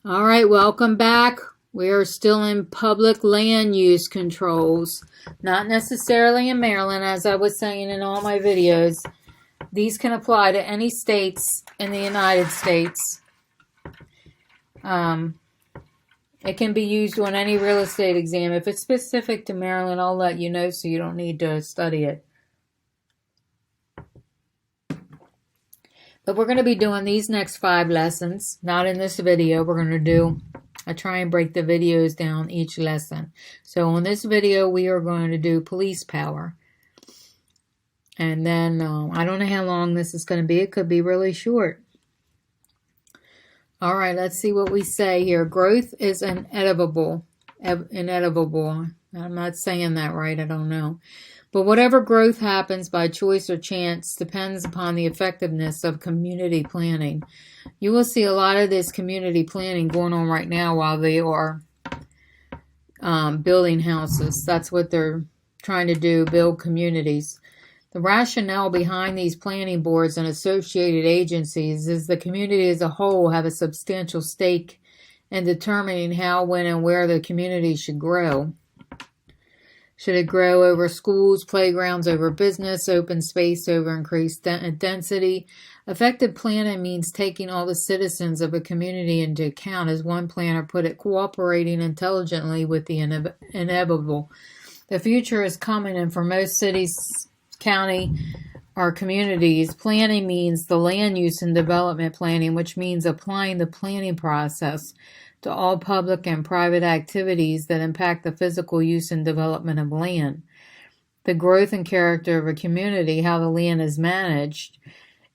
All right, welcome back. We are still in public land use controls. Not necessarily in Maryland, as I was saying in all my videos. These can apply to any states in the United States. It can be used on any real estate exam. If it's specific to Maryland, I'll let you know so you don't need to study it. But we're going to be doing these next 5 lessons. Not in this video. We're going to I try and break the videos down each lesson. So on this video, we are going to do police power. And then I don't know how long this is going to be. It could be really short. All right, let's see what we say here. Growth is inevitable. Inevitable. I'm not saying that right. I don't know. But whatever growth happens by choice or chance depends upon the effectiveness of community planning. You will see a lot of this community planning going on right now while they are building houses. That's what they're trying to do, build communities. The rationale behind these planning boards and associated agencies is the community as a whole have a substantial stake in determining how, when, and where the community should grow. Should it grow over schools, playgrounds over business, open space over increased density? Effective planning means taking all the citizens of a community into account, as one planner put it, cooperating intelligently with the inevitable. The future is coming, and for most cities, county, or communities, planning means the land use and development planning, which means applying the planning process to all public and private activities that impact the physical use and development of land. The growth and character of a community, how the land is managed,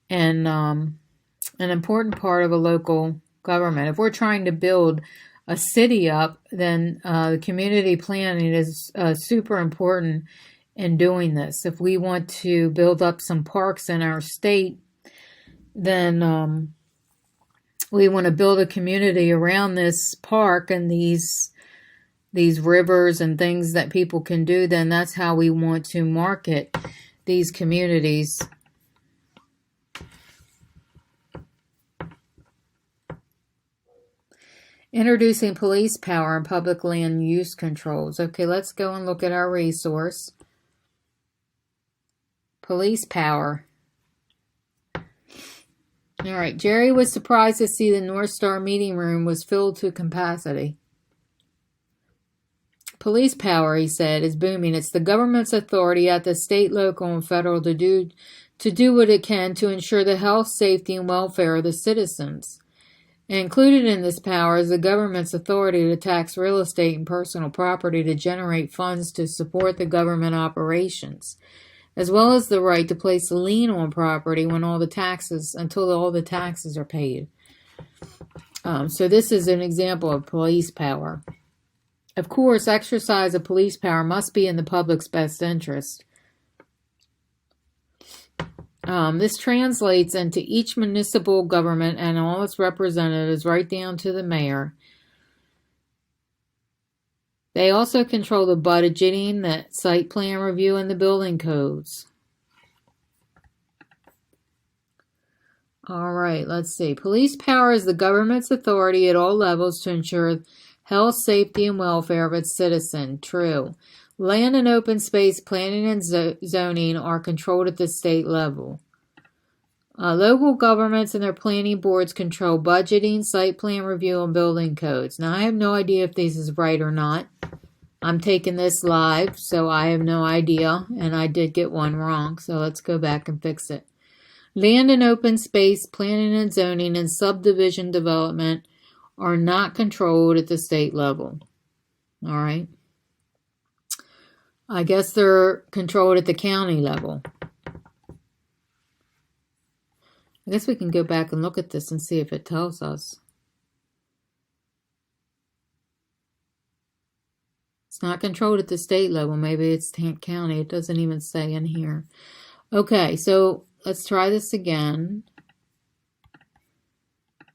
and an important part of a local government. If we're trying to build a city up, then community planning is super important in doing this. If we want to build up some parks in our state, then we want to build a community around this park and these rivers and things that people can do, then that's how we want to market these communities. Introducing police power and public land use controls. Okay, let's go and look at our resource. Police power. All right, Jerry was surprised to see the North Star meeting room was filled to capacity. Police power, he said, is booming. It's the government's authority at the state, local, and federal to do what it can to ensure the health, safety, and welfare of the citizens. And included in this power is the government's authority to tax real estate and personal property to generate funds to support the government operations, as well as the right to place a lien on property until all the taxes are paid. So this is an example of police power. Of course, exercise of police power must be in the public's best interest. This translates into each municipal government and all its representatives, right down to the mayor. They also control the budgeting, the site plan review, and the building codes. All right, let's see. Police power is the government's authority at all levels to ensure health, safety, and welfare of its citizens. True. Land and open space planning and zoning are controlled at the state level. Local governments and their planning boards control budgeting, site plan review, and building codes. Now, I have no idea if this is right or not. I'm taking this live, so I have no idea, and I did get one wrong, so let's go back and fix it. Land and open space planning and zoning and subdivision development are not controlled at the state level. All right. I guess they're controlled at the county level. I guess we can go back and look at this and see if it tells us. It's not controlled at the state level. Maybe it's county. It doesn't even say in here. Okay, so let's try this again.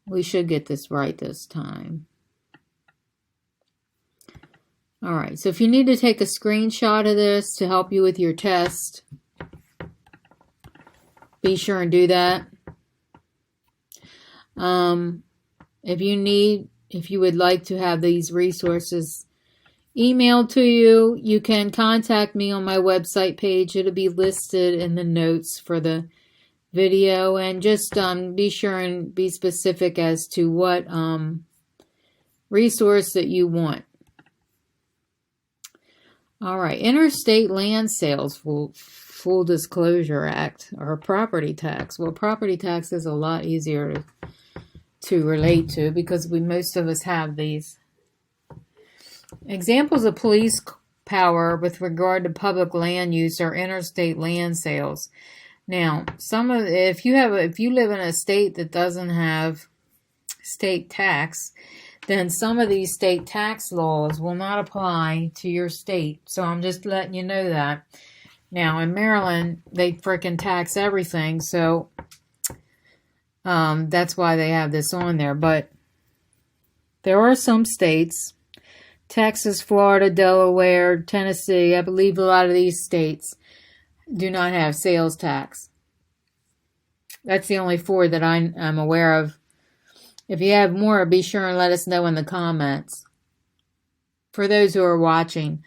We should get this right this time. All right, so if you need to take a screenshot of this to help you with your test, be sure and do that. If you need if you would like to have these resources emailed to you, you can contact me on my website page. It'll be listed in the notes for the video, and just be sure and be specific as to what resource that you want. All right, Interstate Land Sales Full Disclosure Act, or property tax. Well, property tax is a lot easier to relate to because most of us have these. Examples of police power with regard to public land use are interstate land sales. Now, if you live in a state that doesn't have state tax, then some of these state tax laws will not apply to your state. So I'm just letting you know that. Now, in Maryland, they frickin' tax everything, so that's why they have this on there. But there are some states, Texas, Florida, Delaware, Tennessee, I believe a lot of these states do not have sales tax. That's the only 4 that I'm aware of. If you have more, be sure and let us know in the comments. For those who are watching,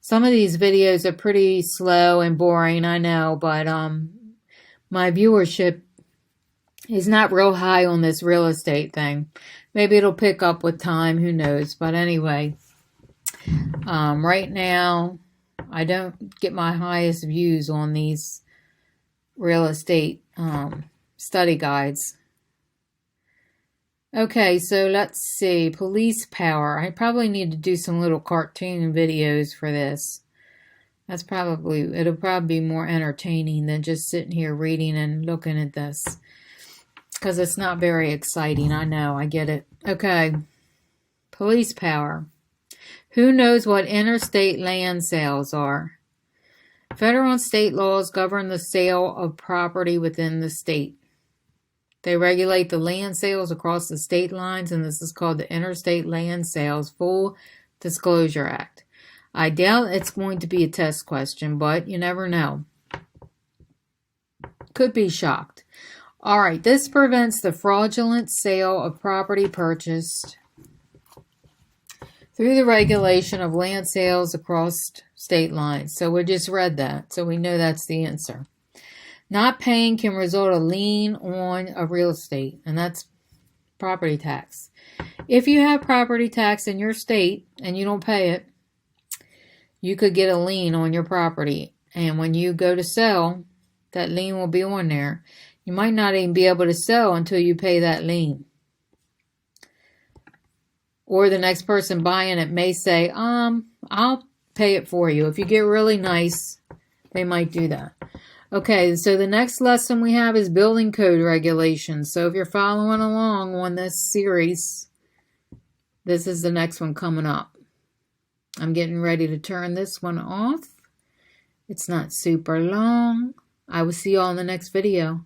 some of these videos are pretty slow and boring, I know, but my viewership is not real high on this real estate thing. Maybe it'll pick up with time, who knows. But anyway, right now, I don't get my highest views on these real estate study guides. Okay, so let's see. Police power. I probably need to do some little cartoon videos for this. It'll probably be more entertaining than just sitting here reading and looking at this. Because it's not very exciting. I know, I get it. Okay. Police power. Who knows what interstate land sales are? Federal and state laws govern the sale of property within the state. They regulate the land sales across the state lines, and this is called the Interstate Land Sales Full Disclosure Act. I doubt it's going to be a test question, but you never know. Could be shocked. All right, this prevents the fraudulent sale of property purchased through the regulation of land sales across state lines. So we just read that, so we know that's the answer. Not paying can result in a lien on a real estate, and that's property tax. If you have property tax in your state and you don't pay it, you could get a lien on your property. And when you go to sell, that lien will be on there. You might not even be able to sell until you pay that lien. Or the next person buying it may say, I'll pay it for you. If you get really nice, they might do that. Okay, so the next lesson we have is building code regulations. So if you're following along on this series, this is the next one coming up. I'm getting ready to turn this one off. It's not super long. I will see you all in the next video.